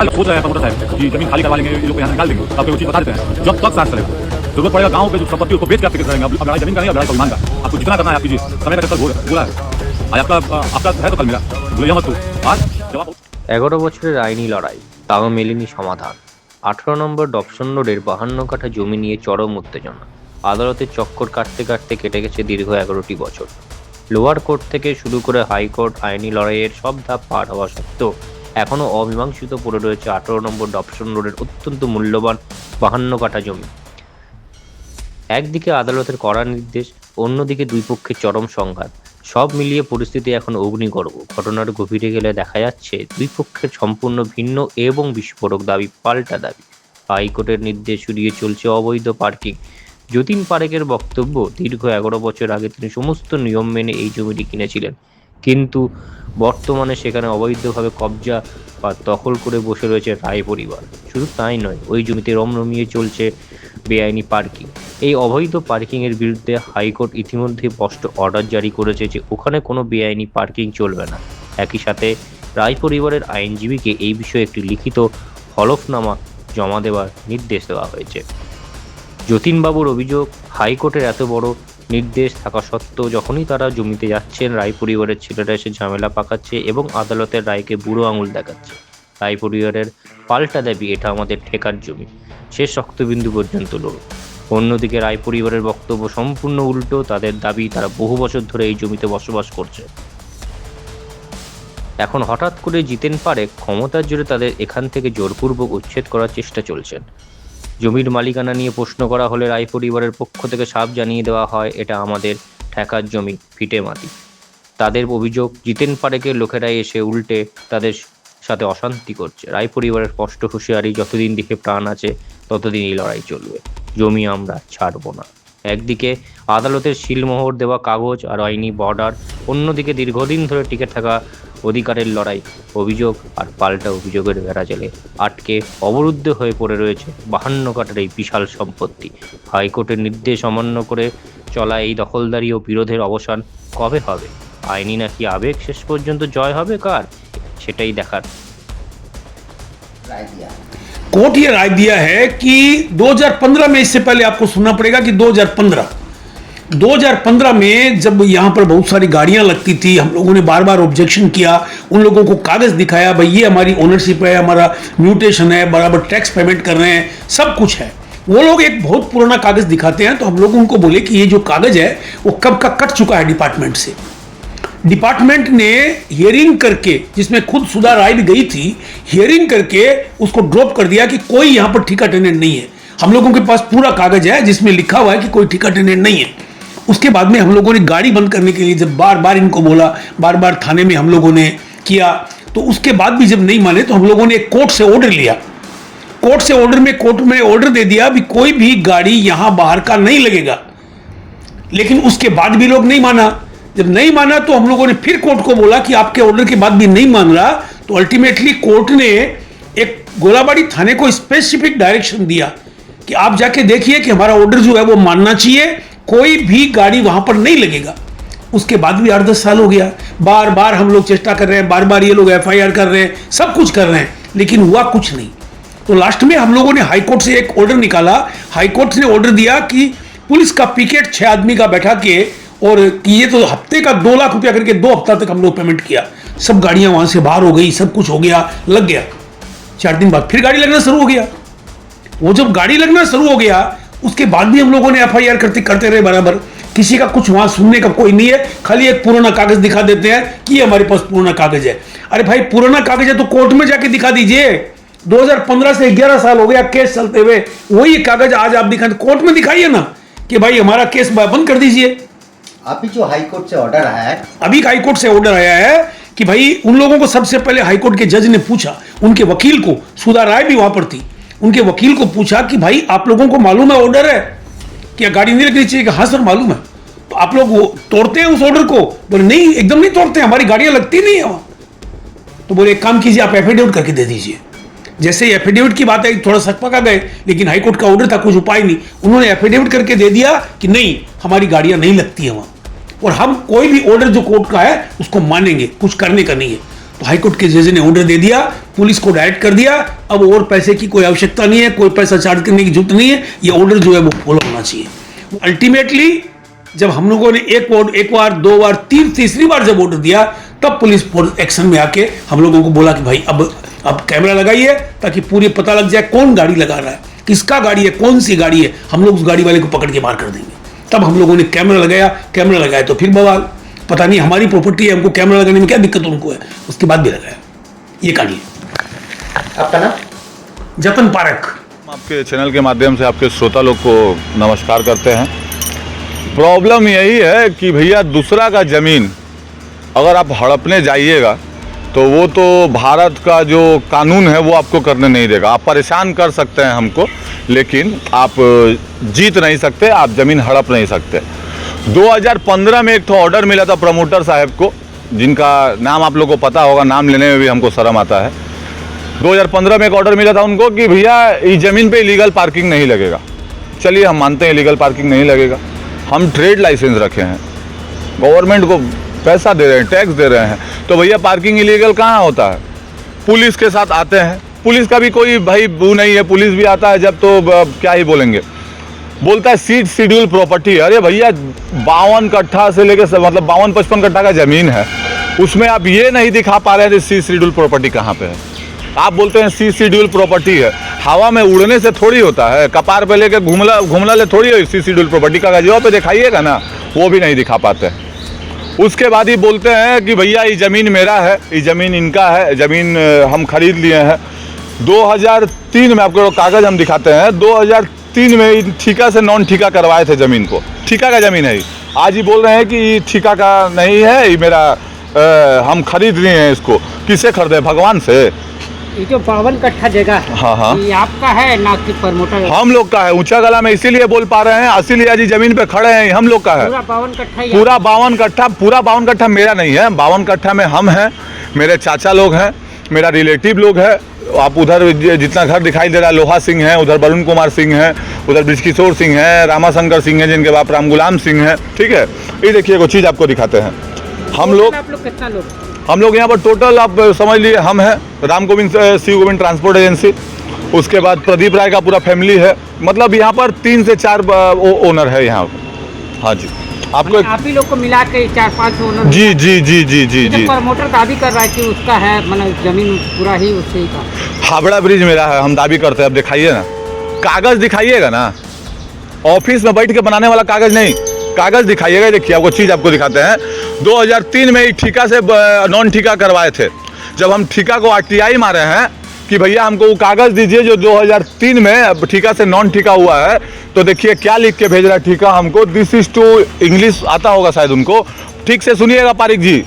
सोच रहे हैं प्रमोटर साहब कि जमीन खाली करवा लेंगे, ये लोग यहाँ निकाल देंगे, आपको वो चीज बता देते हैं। जब तक सांस चलेगा जरूरत पड़ेगा गाँव के जो संपत्ति उसको बेच के आप टिकट करेंगे। अब लड़ाई जमीन का नहीं, अब लड़ाई स्वाभिमान का। आपको जितना करना है आप कीजिए, समय का चक्कर बोला है। आज आपका है तो कल मेरा, बोले मत तू आज जवाब। 11 বছরের আইনি লড়াই, তাও মেলেনি সমাধান। 18 নম্বর ডবসন রোডের 52 কাঠা জমি নিয়ে চরম উত্তেজনা। আদালতের চক্কর কাটতে কাটতে কেটে গেছে দীর্ঘ 11টি বছর। লোয়ার কোর্ট থেকে শুরু করে হাইকোর্ট আইনি লড়াইয়ের সব ধাপ পার হওয়া সত্ত্বেও এখনও অমীমাংসিত পড়ে রয়েছে 18 নম্বর ডবসন রোডের অত্যন্ত মূল্যবান 52 কাঠা জমি। একদিকে আদালতের কড়া নির্দেশ, অন্যদিকে দুই পক্ষের চরম সংঘাত। সব মিলিয়ে পরিস্থিতি এখন অগ্নিগর্ভ। ঘটনার গভীরে গেলে দেখা যাচ্ছে দুই পক্ষের সম্পূর্ণ ভিন্ন এবং বিস্ফোরক দাবি, পাল্টা দাবি। হাইকোর্টের নির্দেশ উড়িয়ে চলছে অবৈধ পার্কিং। যতীন পারেকের বক্তব্য, দীর্ঘ 11 বছর আগে তিনি সমস্ত নিয়ম মেনে এই জমিটি কিনেছিলেন, কিন্তু বর্তমানে সেখানে অবৈধভাবে কবজা বা দখল করে বসে রয়েছে রায় পরিবার। শুধু তাই নয়, ওই জমিতে রমরমিয়ে চলছে বেআইনি পার্কিং। এই অবৈধ পার্কিংয়ের বিরুদ্ধে হাইকোর্ট ইতিমধ্যে স্পষ্ট অর্ডার জারি করেছে যে ওখানে কোনো বেআইনি পার্কিং চলবে না। একই সাথে রায় পরিবারের আইনজীবীকে এই বিষয়ে একটি লিখিত হলফনামা জমা দেওয়ার নির্দেশ দেওয়া হয়েছে। যতীনবাবুর অভিযোগ, হাইকোর্টের এত বড় নির্দেশ থাকা সত্ত্বেও যখনই তারা জমিতে যাচ্ছেন, রায় পরিবারের ছেলেরা এসে ঝামেলা পাকাচ্ছে এবং আদালতের রায়কে বুড়ো আঙুল দেখাচ্ছে। রায় পরিবারের পাল্টা দাবি, এটা আমাদের ঠেকার জমি, শেষ রক্তবিন্দু পর্যন্ত লড়ুক। অন্যদিকে রায় পরিবারের বক্তব্য সম্পূর্ণ উল্টো। তাদের দাবি তারা বহু বছর ধরে এই জমিতে বসবাস করছে। এখন হঠাৎ করে জিতেন পারেক ক্ষমতার জোরে তাদের এখান থেকে জোরপূর্বক উচ্ছেদ করার চেষ্টা চলছেন। জমির মালিকানা নিয়ে প্রশ্ন করা হলে রায় পরিবারের পক্ষ থেকে সাফ জানিয়ে দেওয়া হয়, এটা আমাদের ঠেকার জমি, ভিটে মাটি। তাদের অভিযোগ, জিতেন পারেকের লোকেরাই এসে উল্টে তাদের সাথে অশান্তি করছে। রায় পরিবারের স্পষ্ট হুঁশিয়ারি, যতদিন দেহে প্রাণ আছে ততদিন এই লড়াই চলবে, জমি আমরা ছাড়ব না। একদিকে আদালতের শিলমোহর দেওয়া কাগজ আর আইনি বর্ডার, অন্যদিকে দীর্ঘদিন ধরে টিকে থাকা অধিকারের লড়াই। অভিযোগ আর পাল্টা অভিযোগের বেড়াজালে আটকে অবরুদ্ধ হয়ে পড়ে রয়েছে 52 কাঠার এই বিশাল সম্পত্তি। হাইকোর্টের নির্দেশ অমান্য করে চলা এই দখলদারি ও বিরোধের অবসান কবে হবে? আইনি নাকি আবেগ শেষ পর্যন্ত জয় হবে কার, সেটাই দেখার। कोर्ट ये राय दिया है कि 2015 में, इससे पहले आपको सुनना पड़ेगा कि 2015 में जब यहाँ पर बहुत सारी गाड़ियाँ लगती थी, हम लोगों ने बार बार ऑब्जेक्शन किया, उन लोगों को कागज़ दिखाया, भाई ये हमारी ओनरशिप है, हमारा म्यूटेशन है, बराबर टैक्स पेमेंट कर रहे हैं, सब कुछ है। वो लोग एक बहुत पुराना कागज़ दिखाते हैं, तो हम लोग उनको बोले कि ये जो कागज़ है वो कब का कट चुका है डिपार्टमेंट से। डिपार्टमेंट ने हियरिंग करके, जिसमें खुद सुधा राय भी गई थी, हियरिंग करके उसको ड्रॉप कर दिया कि कोई यहाँ पर ठेका टेनेंट नहीं है। हम लोगों के पास पूरा कागज है जिसमें लिखा हुआ है कि कोई ठेका टेनेंट नहीं है। उसके बाद में हम लोगों ने गाड़ी बंद करने के लिए जब बार बार इनको बोला, बार बार थाने में हम लोगों ने किया, तो उसके बाद भी जब नहीं माने तो हम लोगों ने एक कोर्ट से ऑर्डर लिया। कोर्ट में ऑर्डर दे दिया भी कोई भी गाड़ी यहाँ बाहर का नहीं लगेगा। लेकिन उसके बाद भी लोग नहीं माना। जब नहीं माना तो हम लोगों ने फिर कोर्ट को बोला कि आपके ऑर्डर के बाद भी नहीं मान रहा, तो अल्टीमेटली कोर्ट ने एक गोलाबाड़ी थाने को स्पेसिफिक डायरेक्शन दिया कि आप जाके देखिए कि हमारा ऑर्डर जो है वो मानना चाहिए, कोई भी गाड़ी वहां पर नहीं लगेगा। उसके बाद भी 8-10 साल हो गया, बार बार हम लोग चेष्टा कर रहे हैं, बार बार ये लोग FIR कर रहे हैं, सब कुछ कर रहे हैं, लेकिन हुआ कुछ नहीं। तो लास्ट में हम लोगों ने हाईकोर्ट से एक ऑर्डर निकाला। हाईकोर्ट ने ऑर्डर दिया कि पुलिस का पिकेट 6 आदमी का बैठा के, और ये तो हफ्ते का 2 लाख रुपया करके 2 हफ्ता तक हम लोग पेमेंट किया। सब गाड़ियां वहां से बाहर हो गई, सब कुछ हो गया, लग गया। 4 दिन बाद फिर गाड़ी लगना शुरू हो गया। वो जब गाड़ी लगना शुरू हो गया, उसके बाद भी हम लोगों ने FIR करते रहे बराबर। किसी का कुछ वहां सुनने का कोई नहीं है, खाली एक पुराना कागज दिखा देते हैं कि हमारे पास पुराना कागज है। अरे भाई, पुराना कागज है तो कोर्ट में जाके दिखा दीजिए। 2015 से 11 साल हो गया केस चलते हुए, वही कागज आज आप दिखा, कोर्ट में दिखाइए ना कि भाई हमारा केस बंद कर दीजिए। अभी जो हाईकोर्ट से ऑर्डर आया है, अभी हाईकोर्ट से ऑर्डर आया है कि भाई उन लोगों को सबसे पहले हाईकोर्ट के जज ने पूछा, उनके वकील को, सुधा राय भी वहां पर थी, उनके वकील को पूछा कि भाई आप लोगों को मालूम है ऑर्डर है, क्या गाड़ी नहीं रखनी चाहिए? हाँ सर मालूम है। तो आप लोग वो तोड़ते हैं उस ऑर्डर को? बोले नहीं, एकदम नहीं तोड़ते, हमारी गाड़ियां लगती नहीं है वहां। तो बोले एक काम कीजिए, आप एफिडेविट करके दे दीजिए। जैसे एफिडेविट की बात है थोड़ा सकपका गए, लेकिन हाईकोर्ट का ऑर्डर था, कुछ उपाय नहीं, उन्होंने एफिडेविट करके दे दिया कि नहीं हमारी गाड़ियां नहीं लगती है वहां, और हम कोई भी ऑर्डर जो कोर्ट का है उसको मानेंगे, कुछ करने का नहीं है। तो हाईकोर्ट के जज ने ऑर्डर दे दिया, पुलिस को डायरेक्ट कर दिया, अब और पैसे की कोई आवश्यकता नहीं है, कोई पैसा चार्ज करने की जरूरत नहीं है, ये ऑर्डर जो है वो फॉलो होना चाहिए। अल्टीमेटली जब हम लोगों ने एक बार, दो बार, तीसरी बार जब ऑर्डर दिया, तब पुलिस एक्शन में आके हम लोगों को बोला कि भाई अब कैमरा लगाइए ताकि पूरी पता लग जाए कौन गाड़ी लगा रहा है, किसका गाड़ी है, कौन सी गाड़ी है, हम लोग उस गाड़ी वाले को पकड़ के बाहर कर देंगे। तब हम लोगों ने कैमरा लगाया तो फिर बवाल, पता नहीं हमारी प्रॉपर्टी है, हमको कैमरा लगाने में क्या दिक्कत उनको है, उसके बाद भी लगाया। ये कहानी है। आपका नाम? जतन पारक। आपके चैनल के माध्यम से आपके श्रोता लोग को नमस्कार करते हैं। प्रॉब्लम यही है कि भैया दूसरा का ज़मीन अगर आप हड़पने जाइएगा तो वो तो भारत का जो कानून है वो आपको करने नहीं देगा। आप परेशान कर सकते हैं हमको, लेकिन आप जीत नहीं सकते, आप ज़मीन हड़प नहीं सकते। 2015 में एक तो ऑर्डर मिला था प्रमोटर साहब को, जिनका नाम आप लोग को पता होगा, नाम लेने में भी हमको शर्म आता है। 2015 में एक ऑर्डर मिला था उनको कि भैया इस ज़मीन पे इलीगल पार्किंग नहीं लगेगा। चलिए हम मानते हैं इलीगल पार्किंग नहीं लगेगा, हम ट्रेड लाइसेंस रखे हैं, गवर्नमेंट को पैसा दे रहे हैं, टैक्स दे रहे हैं, तो भैया पार्किंग इलीगल कहाँ होता है? पुलिस के साथ आते हैं, पुलिस का भी कोई भाई वो नहीं है, पुलिस भी आता है जब तो क्या ही बोलेंगे, बोलता है सीट शेड्यूल प्रॉपर्टी। अरे भैया 52 कट्ठा से लेकर मतलब 52-55 कट्ठा का ज़मीन है, उसमें आप ये नहीं दिखा पा रहे हैं सीट शेड्यूल प्रॉपर्टी कहाँ पे है। आप बोलते हैं सीट शेड्यूल प्रॉपर्टी है, हवा में उड़ने से थोड़ी होता है, कपार पे लेकर घूमला ले थोड़ी हो सीट शेड्यूल प्रॉपर्टी का कागज पे दिखाइएगा ना, वो भी नहीं दिखा पाते। उसके बाद ही बोलते हैं कि भैया ये ज़मीन मेरा है, ये ज़मीन इनका है, ज़मीन हम खरीद लिए हैं। 2003 में आपको कागज़ हम दिखाते हैं, 2003 में ठेका से नॉन ठेका करवाए थे ज़मीन को, ठेका का ज़मीन है। आज ही बोल रहे हैं कि ये ठेका का नहीं है, ये मेरा हम खरीद लिए हैं। इसको किससे खरीदे? भगवान से। ये जो 52 कट्ठा जगह है, हाँ, ये आपका है ना कि प्रमोटर? हम लोग का है। ऊंचा गला में इसीलिए बोल पा रहे हैं, इसीलिए जी जमीन पे खड़े हैं, हम लोग का है। पूरा 52 कट्ठा? पूरा 52 कट्ठा मेरा नहीं है, 52 कट्ठा में हम हैं, मेरे चाचा लोग हैं, मेरा रिलेटिव लोग है। आप उधर जितना घर दिखाई दे रहा है, लोहा सिंह है, उधर वरुण कुमार सिंह है, उधर ब्रिजकिशोर सिंह है, रामाशंकर सिंह है, जिनके बाप राम गुलाम सिंह है। ठीक है, ये देखिए एक चीज़ आपको दिखाते हैं। हम लोग कितना लोग? हम लोग यहाँ पर टोटल आप समझ लीजिए, हम हैं राम गोविंद शिव गोविंद ट्रांसपोर्ट एजेंसी, उसके बाद प्रदीप राय का पूरा फैमिली है, मतलब यहाँ पर 3 से 4 ओनर है यहाँ। हाँ जी, आपको आप ही लोग को मिला के 4-5 ओनर? जी जी जी जी जी जी। प्रमोटर दावी कर रहा है कि उसका है, मतलब जमीन पूरा ही उससे ही का। हावड़ा ब्रिज मेरा है, हम दावी करते हैं। अब दिखाइए ना, कागज दिखाइएगा ना, ऑफिस में बैठ के बनाने वाला कागज नहीं, कागज दिखाइएगा। देखिए आपको चीज़ आपको दिखाते हैं। 2003 में ठेका से नॉन ठेका करवाए थे, जब हम ठेका को RTI मारे हैं कि भैया हमको वो कागज़ दीजिए जो 2003 में ठेका से नॉन ठेका हुआ है, तो देखिए क्या लिख के भेज रहा है ठेका हमको। दिस इज टू, इंग्लिश आता होगा शायद उनको, ठीक से सुनिएगा Pareek ji.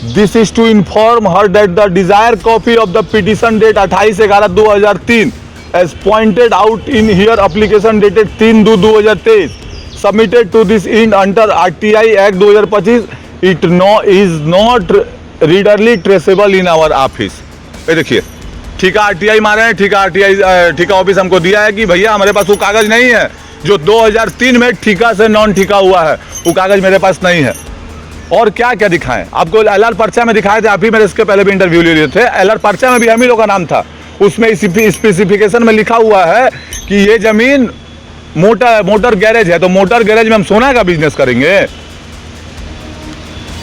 This is to inform her that the desire copy of the petition date 28/11/2003 as pointed out in here application dated 3/2/2023 submitted to this in under RTI act 2025 it is not readily traceable in our office. ये देखिए ठेका RTI मारे हैं, ठेका office हमको दिया है कि भैया हमारे पास वो कागज नहीं है जो 2003 में ठेका से नॉन ठेका हुआ है, वो कागज मेरे पास नहीं है। और क्या क्या दिखाएं आपको? LR पर्चा में दिखाए थे, आप ही मेरे इसके पहले भी इंटरव्यू ले लिए थे। LR पर्चा में भी हम ही लोग का नाम था, उसमें स्पेसिफिकेशन में लिखा हुआ है कि ये जमीन मोटर गैरेज है, तो मोटर गैरेज में हम सोना का बिजनेस करेंगे।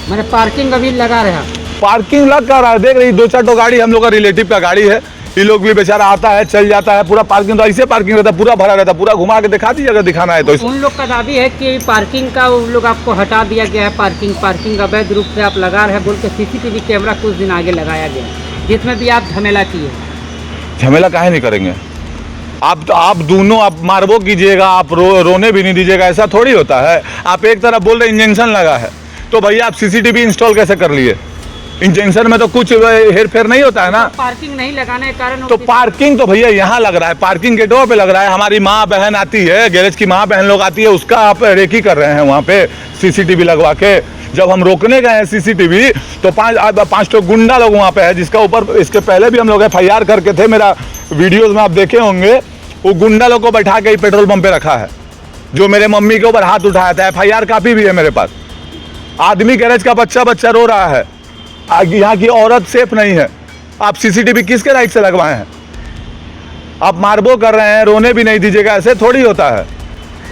मैंने पार्किंग अभी लगा रहा, पार्किंग लग कर रहा है, देख रही 2-4 गाड़ी हम लोग का रिलेटिव का गाड़ी है, ये लोग भी बेचारा आता है चल जाता है, पूरा पार्किंग तो ऐसे पार्किंग रहता है, पूरा भरा रहता है, पूरा घुमा के दिखा दीजिए अगर दिखाना है तो। उन लोग का दावी है कि पार्किंग का उन लोग आपको हटा दिया गया है, पार्किंग अवैध रूप से आप लगा रहे हैं बोल के CCTV कैमरा कुछ दिन आगे लगाया गया, जिसमें भी आप झमेला किए। झमेला काहे नहीं करेंगे? आप दोनों आप मारबो कीजिएगा, आप रोने भी नहीं दीजिएगा, ऐसा थोड़ी होता है। आप एक तरफ बोल रहे इंजेक्शन लगा है, तो भैया आप CCTV इंस्टॉल कैसे कर लिए? इन जंक्शन में तो कुछ हेर फेर नहीं होता है ना। पार्किंग नहीं लगाने के कारण तो पार्किंग तो भैया यहाँ लग रहा है, पार्किंग गेटों पे लग रहा है। हमारी माँ बहन आती है, गैरेज की माँ बहन लोग आती है, उसका आप रेकी कर रहे हैं वहाँ पे सीसीटीवी लगवा के। जब हम रोकने गए हैं सीसीटीवी तो पांच तो गुंडा लोग वहाँ पे है, जिसका ऊपर इसके पहले भी हम लोग FIR करके थे, मेरा वीडियोज में आप देखे होंगे। वो गुंडा लोग को बैठा के ही पेट्रोल पंप पे रखा है, जो मेरे मम्मी के ऊपर हाथ उठाया था। FIR कापी भी है मेरे पास। आदमी गैरेज का बच्चा रो रहा है, यहाँ की औरत सेफ नहीं है। आप सीसीटीवी किसके राइट से लगवाए हैं? आप मारबो कर रहे हैं, रोने भी नहीं दीजिएगा, ऐसे थोड़ी होता है।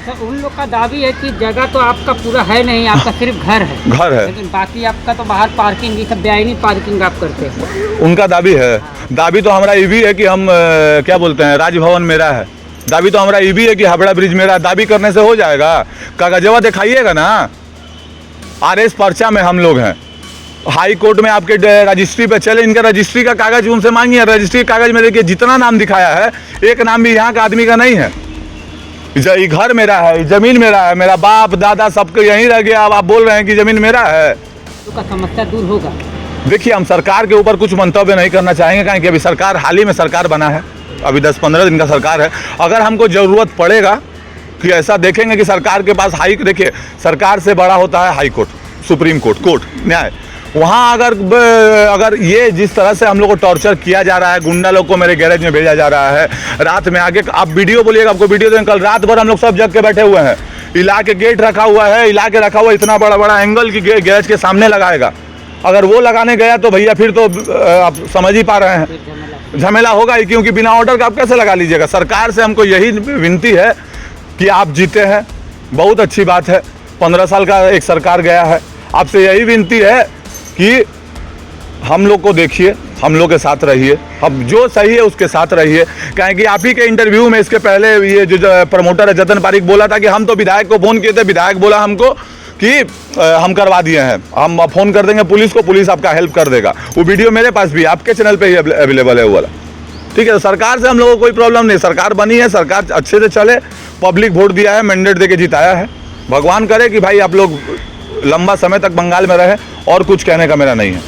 तो उन लोग का दावी है कि जगह तो आपका पूरा है नहीं, आपका सिर्फ घर है, लेकिन बाकी आपका तो बाहर पार्किंग, ये सब बेआईनी पार्किंग आप करते हैं। उनका दावी है। दावी तो हमारा ये भी है कि हम क्या बोलते हैं, राजभवन मेरा है। दावी तो हमारा ये भी है कि हावड़ा ब्रिज मेरा। दावी करने से हो जाएगा? कागजवा दिखाइएगा ना। RS पर्चा में हम लोग हैं, हाई कोर्ट में आपके रजिस्ट्री पे चले, इनका रजिस्ट्री का कागज उनसे मांगिए। रजिस्ट्री कागज में देखिए जितना नाम दिखाया है, एक नाम भी यहाँ का आदमी का नहीं है। ये घर मेरा है, जमीन मेरा है, मेरा बाप दादा सबको यहीं रह गया। अब आप बोल रहे हैं कि जमीन मेरा है। तो का समस्या दूर होगा? देखिए, हम सरकार के ऊपर कुछ मंतव्य नहीं करना चाहेंगे, क्योंकि अभी सरकार हाल ही में सरकार बना है, अभी 10-15 दिन का सरकार है। अगर हमको ज़रूरत पड़ेगा कि ऐसा देखेंगे कि सरकार के पास देखिए, सरकार से बड़ा होता है high court, supreme court, court न्याय। वहाँ अगर ये जिस तरह से हम लोग को टॉर्चर किया जा रहा है, गुंडा लोग को मेरे गैरेज में भेजा जा रहा है, रात में आगे आप वीडियो बोलिएगा, आपको वीडियो देंगे। कल रात भर हम लोग सब जग के बैठे हुए हैं, इला के गेट रखा हुआ है, इला के रखा हुआ इतना बड़ा बड़ा एंगल की गैरेज के सामने लगाएगा। अगर वो लगाने गया तो भैया फिर तो आप समझ ही पा रहे हैं, झमेला होगा ही, क्योंकि बिना ऑर्डर का आप कैसे लगा लीजिएगा। सरकार से हमको यही विनती है कि आप जीते हैं, बहुत अच्छी बात है, 15 साल का एक सरकार गया है। आपसे यही विनती है कि हम लोग को देखिए, हम लोग के साथ रहिए, अब जो सही है उसके साथ रहिए। क्योंकि आप ही के इंटरव्यू में इसके पहले ये जो प्रमोटर है जतन पारिक बोला था कि हम तो विधायक को फ़ोन किए थे, विधायक बोला हमको कि हम करवा दिए हैं, हम फ़ोन कर देंगे पुलिस को, पुलिस आपका हेल्प कर देगा। वो वीडियो मेरे पास भी आपके चैनल पे ही अवेलेबल है वो वाला। ठीक है, तो सरकार से हम लोगों को कोई प्रॉब्लम नहीं, सरकार बनी है, सरकार अच्छे से चले, पब्लिक वोट दिया है, मैंडेट दे के जिताया है। भगवान करे कि भाई आप लोग लंबा समय तक बंगाल में रहे, और कुछ कहने का मेरा नहीं है।